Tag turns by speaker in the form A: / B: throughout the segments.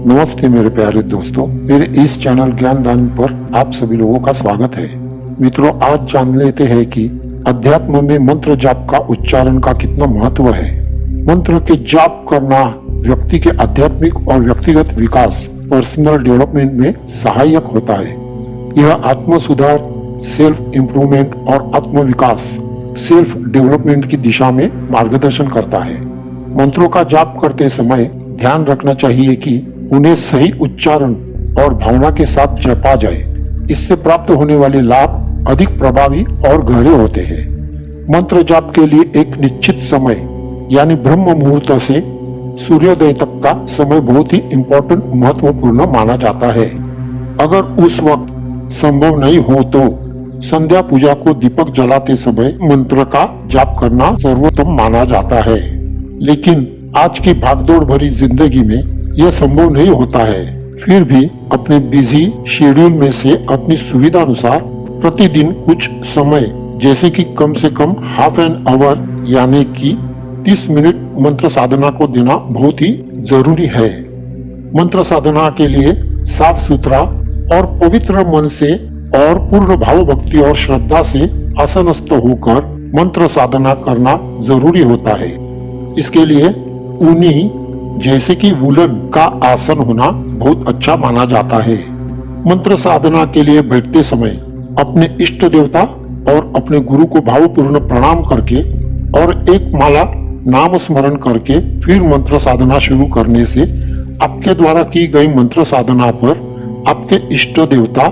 A: नमस्ते मेरे प्यारे दोस्तों, मेरे इस चैनल ज्ञान दान पर आप सभी लोगों का स्वागत है। मित्रों, आज जान लेते हैं कि अध्यात्म में मंत्र जाप का उच्चारण का कितना महत्व है। मंत्र के जाप करना व्यक्ति के आध्यात्मिक और व्यक्तिगत विकास, पर्सनल डेवलपमेंट में सहायक होता है। यह आत्म सुधार, सेल्फ इम्प्रूवमेंट और आत्म विकास, सेल्फ डेवलपमेंट की दिशा में मार्गदर्शन करता है। मंत्रों का जाप करते समय ध्यान रखना चाहिए कि उन्हें सही उच्चारण और भावना के साथ जपा जाए। इससे प्राप्त होने वाले लाभ अधिक प्रभावी और गहरे होते हैं। मंत्र जाप के लिए एक निश्चित समय यानी ब्रह्म मुहूर्त से सूर्योदय तक का समय बहुत ही इम्पोर्टेंट, महत्वपूर्ण माना जाता है। अगर उस वक्त संभव नहीं हो तो संध्या पूजा को दीपक जलाते समय मंत्र का जाप करना सर्वोत्तम माना जाता है। लेकिन आज की भागदौड़ भरी जिंदगी में यह संभव नहीं होता है। फिर भी अपने बिजी शेड्यूल में से अपनी सुविधा अनुसार प्रतिदिन कुछ समय, जैसे कि कम से कम हाफ एन आवर यानी कि 30 मिनट मंत्र साधना को देना बहुत ही जरूरी है। मंत्र साधना के लिए साफ सुथरा और पवित्र मन से और पूर्ण भाव भक्ति और श्रद्धा से आसनस्थ होकर मंत्र साधना करना जरूरी होता है। इसके लिए ऊनी, जैसे कि वुलन का आसन होना बहुत अच्छा माना जाता है। मंत्र साधना के लिए बैठते समय अपने इष्ट देवता और अपने गुरु को भावपूर्ण प्रणाम करके और एक माला नाम स्मरण करके फिर मंत्र साधना शुरू करने से आपके द्वारा की गई मंत्र साधना पर आपके इष्ट देवता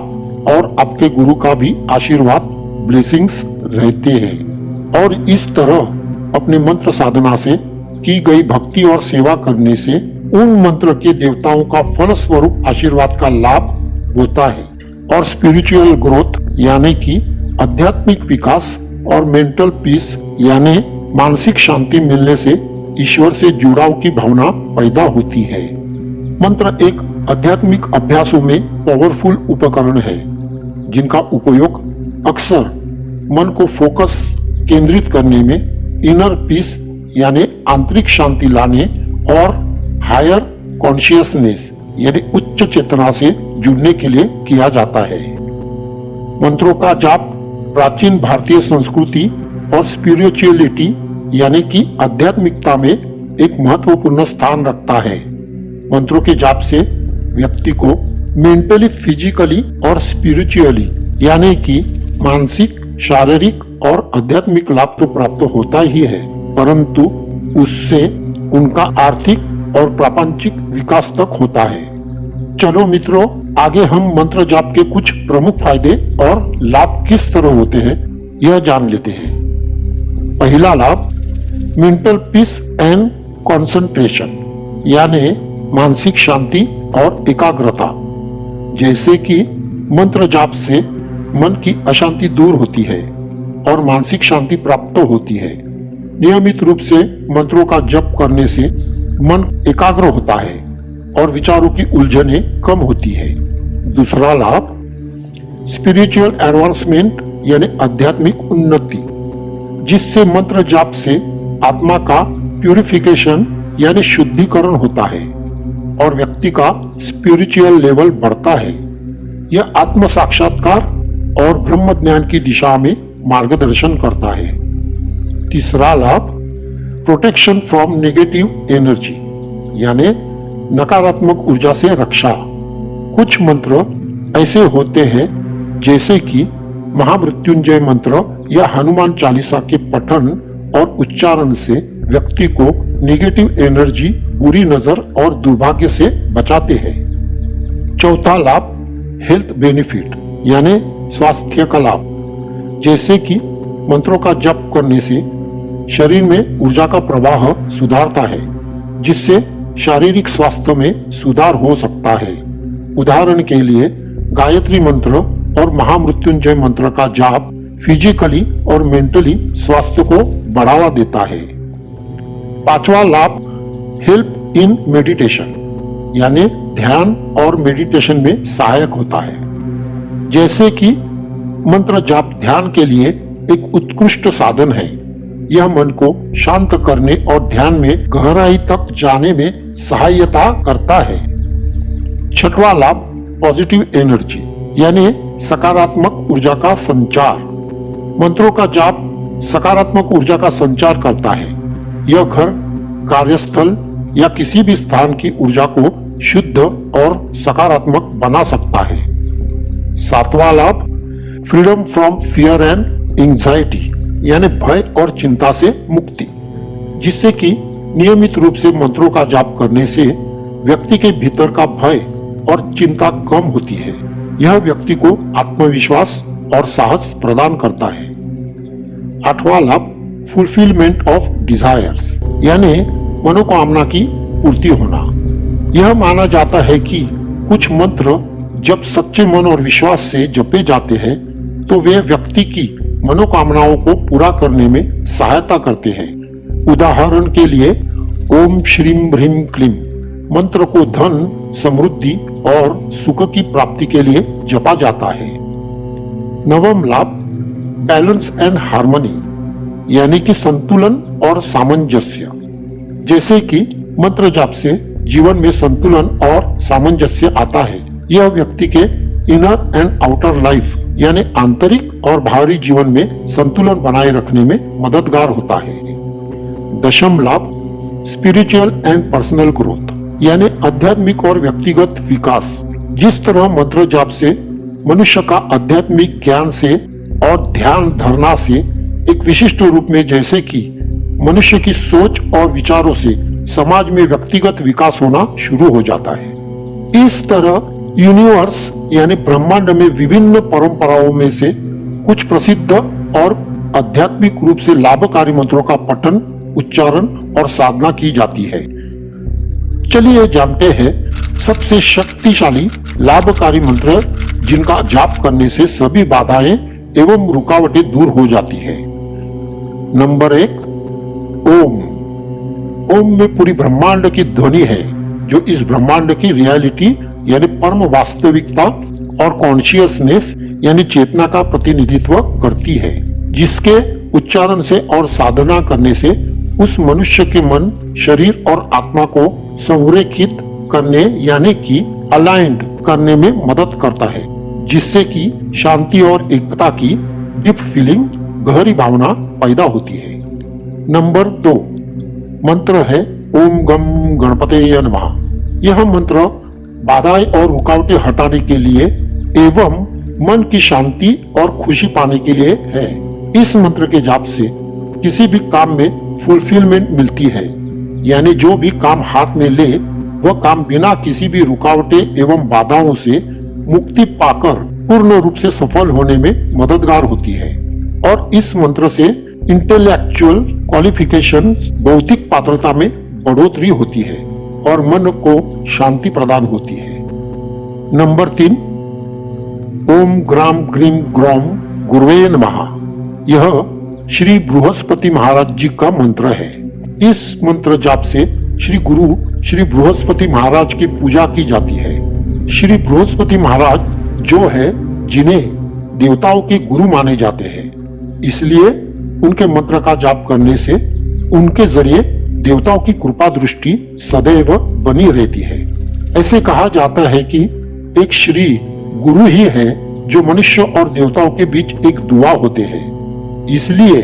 A: और आपके गुरु का भी आशीर्वाद, ब्लेसिंग्स रहते हैं। और इस तरह अपने मंत्र साधना से की गई भक्ति और सेवा करने से उन मंत्र के देवताओं का फल स्वरूप आशीर्वाद का लाभ होता है और स्पिरिचुअल ग्रोथ यानी कि आध्यात्मिक विकास और मेंटल पीस यानी मानसिक शांति मिलने से ईश्वर से जुड़ाव की भावना पैदा होती है। मंत्र एक आध्यात्मिक अभ्यासों में पावरफुल उपकरण है, जिनका उपयोग अक्सर मन को फोकस केंद्रित करने में, इनर पीस यानी आंतरिक शांति लाने और हायर कॉन्शियसनेस यानी उच्च चेतना से जुड़ने के लिए किया जाता है। मंत्रों का जाप प्राचीन भारतीय संस्कृति और स्पिरिचुअलिटी यानी कि आध्यात्मिकता में एक महत्वपूर्ण स्थान रखता है। मंत्रों के जाप से व्यक्ति को मेंटली, फिजिकली और स्पिरिचुअली यानी कि मानसिक, शारीरिक और आध्यात्मिक लाभ तो प्राप्त होता ही है, परंतु उससे उनका आर्थिक और प्रापंचिक विकास तक होता है। चलो मित्रों, आगे हम मंत्र जाप के कुछ प्रमुख फायदे और लाभ किस तरह होते हैं यह जान लेते हैं। पहला लाभ, मेंटल पीस एंड कंसंट्रेशन यानी मानसिक शांति और एकाग्रता। जैसे कि मंत्र जाप से मन की अशांति दूर होती है और मानसिक शांति प्राप्त होती है। नियमित रूप से मंत्रों का जप करने से मन एकाग्र होता है और विचारों की उलझनें कम होती है। दूसरा लाभ, स्पिरिचुअल एडवांसमेंट यानी आध्यात्मिक उन्नति, जिससे मंत्र जाप से आत्मा का प्यूरिफिकेशन यानी शुद्धिकरण होता है और व्यक्ति का स्पिरिचुअल लेवल बढ़ता है। यह आत्म साक्षात्कार और ब्रह्म ज्ञान की दिशा में मार्गदर्शन करता है। तीसरा लाभ, प्रोटेक्शन फ्रॉम नेगेटिव एनर्जी यानी नकारात्मक ऊर्जा से रक्षा। कुछ मंत्र ऐसे होते हैं जैसे कि महामृत्युंजय मंत्र या हनुमान चालीसा के पठन और उच्चारण से व्यक्ति को नेगेटिव एनर्जी, बुरी नजर और दुर्भाग्य से बचाते हैं। चौथा लाभ, हेल्थ बेनिफिट यानी स्वास्थ्य का लाभ। जैसे कि मंत्रों का जप करने से शरीर में ऊर्जा का प्रवाह सुधारता है, जिससे शारीरिक स्वास्थ्य में सुधार हो सकता है। उदाहरण के लिए गायत्री मंत्र और महामृत्युंजय मंत्र का जाप फिजिकली और मेंटली स्वास्थ्य को बढ़ावा देता है। पांचवा लाभ, हेल्प इन मेडिटेशन यानी ध्यान और मेडिटेशन में सहायक होता है। जैसे कि मंत्र जाप ध्यान के लिए एक उत्कृष्ट साधन है। यह मन को शांत करने और ध्यान में गहराई तक जाने में सहायता करता है। छठवां लाभ पॉजिटिव एनर्जी यानी सकारात्मक ऊर्जा का संचार। मंत्रों का जाप सकारात्मक ऊर्जा का संचार करता है। यह घर, कार्यस्थल या किसी भी स्थान की ऊर्जा को शुद्ध और सकारात्मक बना सकता है। सातवां लाभ freedom from fear and anxiety यानी भय और चिंता से मुक्ति, जिससे कि नियमित रूप से मंत्रों का जाप करने से व्यक्ति के भीतर का भय और चिंता कम होती है। यह व्यक्ति को आत्मविश्वास और साहस प्रदान करता है। आठवां लाभ फुलफिलमेंट ऑफ डिजायर्स यानी मनोकामना की पूर्ति होना। यह माना जाता है कि कुछ मंत्र जब सच्चे मन और विश्वास से जपे जाते हैं तो वे व्यक्ति की मनोकामनाओं को पूरा करने में सहायता करते हैं। उदाहरण के लिए ओम श्रीम ह्रीम क्लीम मंत्र को धन, समृद्धि और सुख की प्राप्ति के लिए जपा जाता है। नवम लाभ बैलेंस एंड हार्मनी यानी कि संतुलन और सामंजस्य। जैसे कि मंत्र जाप से जीवन में संतुलन और सामंजस्य आता है। यह व्यक्ति के इनर एंड आउटर लाइफ यानी आंतरिक और बाहरी जीवन में संतुलन बनाए रखने में मददगार होता है। दशम लाभ स्पिरिचुअल एंड पर्सनल ग्रोथ यानी आध्यात्मिक और व्यक्तिगत विकास। जिस तरह मंत्र जाप से मनुष्य का आध्यात्मिक ज्ञान से और ध्यान धारणा से एक विशिष्ट रूप में, जैसे कि मनुष्य की सोच और विचारों से समाज में व्यक्तिगत विकास होना शुरू हो जाता है। इस तरह यूनिवर्स यानी ब्रह्मांड में विभिन्न परंपराओं में से कुछ प्रसिद्ध और आध्यात्मिक रूप से लाभकारी मंत्रों का पठन, उच्चारण और साधना की जाती है। चलिए जानते हैं सबसे शक्तिशाली लाभकारी मंत्र जिनका जाप करने से सभी बाधाएं एवं रुकावटें दूर हो जाती है। नंबर 1 ओम। ओम में पूरी ब्रह्मांड की ध्वनि है जो इस ब्रह्मांड की रियलिटी यानी परम वास्तविकता और कॉन्शियसनेस यानी चेतना का प्रतिनिधित्व करती है, जिसके उच्चारण से और साधना करने से उस मनुष्य के मन, शरीर और आत्मा को संरेखित करने यानी कि अलाइंड करने में मदद करता है, जिससे कि शांति और एकता की डीप फीलिंग, गहरी भावना पैदा होती है। नंबर 2 मंत्र है ओम गम गणपते नमः। यह मंत्र बाधाएं और रुकावटें हटाने के लिए एवं मन की शांति और खुशी पाने के लिए है। इस मंत्र के जाप से किसी भी काम में फुलफिलमेंट मिलती है, यानी जो भी काम हाथ में ले वह काम बिना किसी भी रुकावटें एवं बाधाओं से मुक्ति पाकर पूर्ण रूप से सफल होने में मददगार होती है। और इस मंत्र से इंटेलेक्चुअल क्वालिफिकेशन, बौद्धिक पात्रता में बढ़ोतरी होती है और मन को शांति प्रदान होती है। नंबर 3 ओम ग्राम ग्रीम ग्रौम गुरुवे नमः। यह श्री बृहस्पति महाराज जी का मंत्र है। इस मंत्र जाप से श्री गुरु श्री बृहस्पति महाराज की पूजा की जाती है। श्री बृहस्पति महाराज जो है जिन्हें देवताओं के गुरु माने जाते हैं, इसलिए उनके मंत्र का जाप करने से उनके जरिए देवताओं की कृपा दृष्टि सदैव बनी रहती है। ऐसे कहा जाता है कि एक श्री गुरु ही है जो मनुष्य और देवताओं के बीच एक दुआ होते हैं। इसलिए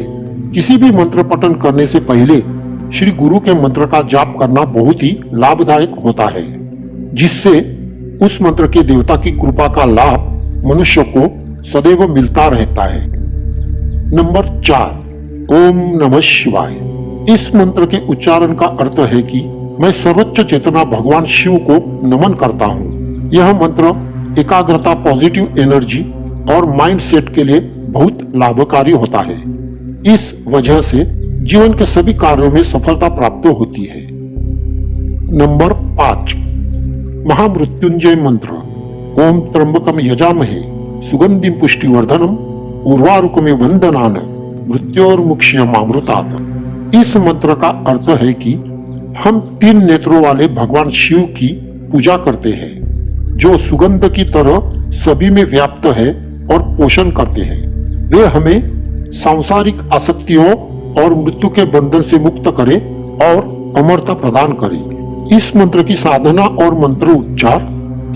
A: किसी भी मंत्र पठन करने से पहले श्री गुरु के मंत्र का जाप करना बहुत ही लाभदायक होता है, जिससे उस मंत्र के देवता की कृपा का लाभ मनुष्य को सदैव मिलता रहता है। नंबर 4 ओम नमः शिवाय। इस मंत्र के उच्चारण का अर्थ है कि मैं सर्वोच्च चेतना भगवान शिव को नमन करता हूँ। यह मंत्र एकाग्रता, पॉजिटिव एनर्जी और माइंड सेट के लिए बहुत लाभकारी होता है। इस वजह से जीवन के सभी कार्यों में सफलता प्राप्त होती है। नंबर 5 महामृत्युंजय मंत्र। ओम त्र्यंबकम यजामहे सुगंधिम पुष्टिवर्धनम उर्वारुकमे वंदनान मृत्योर्मुक्षयमामृतात्। इस मंत्र का अर्थ है कि हम 3 नेत्रों वाले भगवान शिव की पूजा करते हैं, जो सुगंध की तरह सभी में व्याप्त है और पोषण करते हैं। वे हमें सांसारिक आसक्तियों और मृत्यु के बंधन से मुक्त करें और अमरता प्रदान करें। इस मंत्र की साधना और मंत्र उच्चार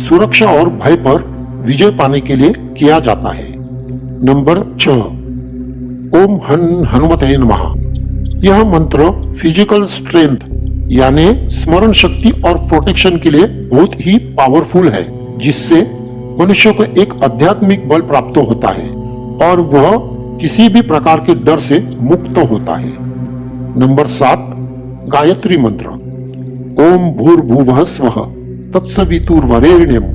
A: सुरक्षा और भय पर विजय पाने के लिए किया जाता है। नंबर 6, ओम हनुमते नमः। यह मंत्र फिजिकल स्ट्रेंथ यानी स्मरण शक्ति और प्रोटेक्शन के लिए बहुत ही पावरफुल है, जिससे मनुष्य को एक आध्यात्मिक बल प्राप्त होता है और वह किसी भी प्रकार के डर से मुक्त होता है। नंबर 7, गायत्री मंत्र। ओम भूर्भुवः स्वः तत्सवितुर्वरेण्यं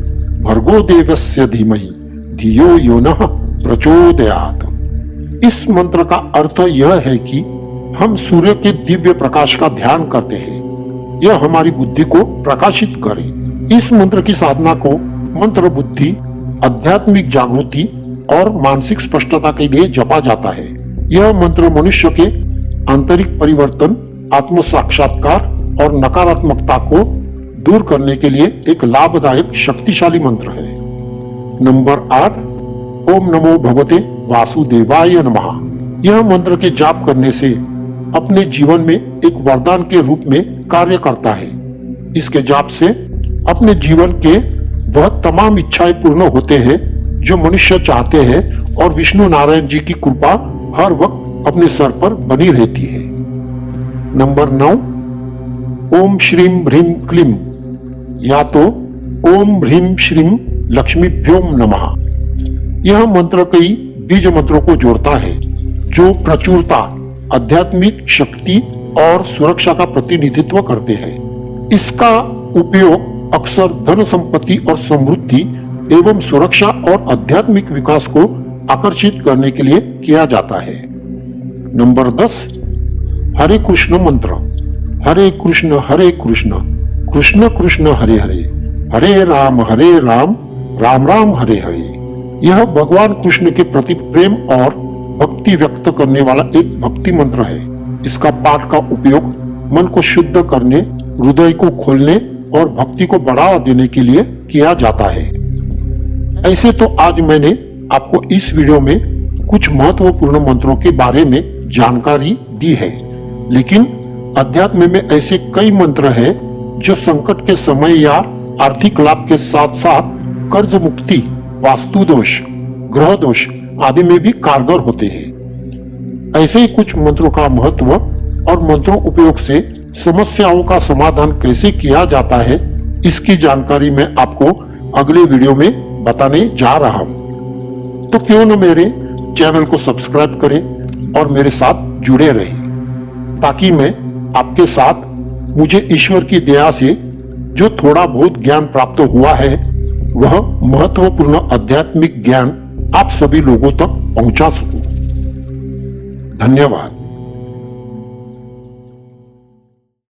A: भर्गो देवस्य धीमहि धियो यो नः प्रचोदयात्। इस मंत्र का अर्थ यह है कि हम सूर्य के दिव्य प्रकाश का ध्यान करते हैं। यह हमारी बुद्धि को प्रकाशित करे। इस मंत्र की साधना को मंत्र बुद्धि, आध्यात्मिक जागृति और मानसिक स्पष्टता के लिए जपा जाता है। यह मंत्र मनुष्य के आंतरिक परिवर्तन, आत्म साक्षात्कार और नकारात्मकता को दूर करने के लिए एक लाभदायक शक्तिशाली मंत्र है। नंबर 8, ओम नमो भगवते वासुदेवाय नमः। यह मंत्र के जाप करने से अपने जीवन में एक वरदान के रूप में कार्य करता है। इसके जाप से अपने जीवन के वह तमाम इच्छाएं पूर्ण होते हैं जो मनुष्य चाहते हैं और विष्णु नारायण जी की कृपा हर वक्त अपने सर पर बनी रहती है। नंबर 9, ओम श्रीम ह्रीम क्लीम या तो ओम ह्रीम श्रीम लक्ष्मीभ्योम नमः। यह मंत्र कई बीज मंत्रों को जोड़ता है जो प्रचुरता, आध्यात्मिक शक्ति और सुरक्षा का प्रतिनिधित्व करते हैं। इसका उपयोग अक्सर धन संपत्ति और समृद्धि एवं सुरक्षा और आध्यात्मिक विकास को आकर्षित करने के लिए किया जाता है। नंबर 10, हरे कृष्ण मंत्र। हरे कृष्ण कृष्ण कृष्ण हरे हरे, हरे राम राम राम हरे हरे। यह भगवान कृष्ण के प्रति प्रेम और भक्ति व्यक्त करने वाला एक भक्ति मंत्र है। इसका पाठ का उपयोग मन को शुद्ध करने, हृदय को खोलने और भक्ति को बढ़ावा देने के लिए किया जाता है। ऐसे तो आज मैंने आपको इस वीडियो में कुछ महत्वपूर्ण मंत्रों के बारे में जानकारी दी है, लेकिन अध्यात्म में ऐसे कई मंत्र हैं जो संकट के समय या आर्थिक लाभ के साथ साथ कर्ज मुक्ति, वास्तु दोष, ग्रह दोष आदि में भी कारगर होते हैं। ऐसे ही कुछ मंत्रों का महत्व और मंत्रों उपयोग से समस्याओं का समाधान कैसे किया जाता है, इसकी जानकारी मैं आपको अगले वीडियो में बताने जा रहा हूं। तो क्यों न मेरे चैनल को सब्सक्राइब करें और मेरे साथ जुड़े रहें, ताकि मैं आपके साथ मुझे ईश्वर की दया से जो थोड़ा बहुत ज्ञान प्राप्त हुआ है वह महत्वपूर्ण आध्यात्मिक ज्ञान आप सभी लोगों तक पहुंचा सकूं। धन्यवाद।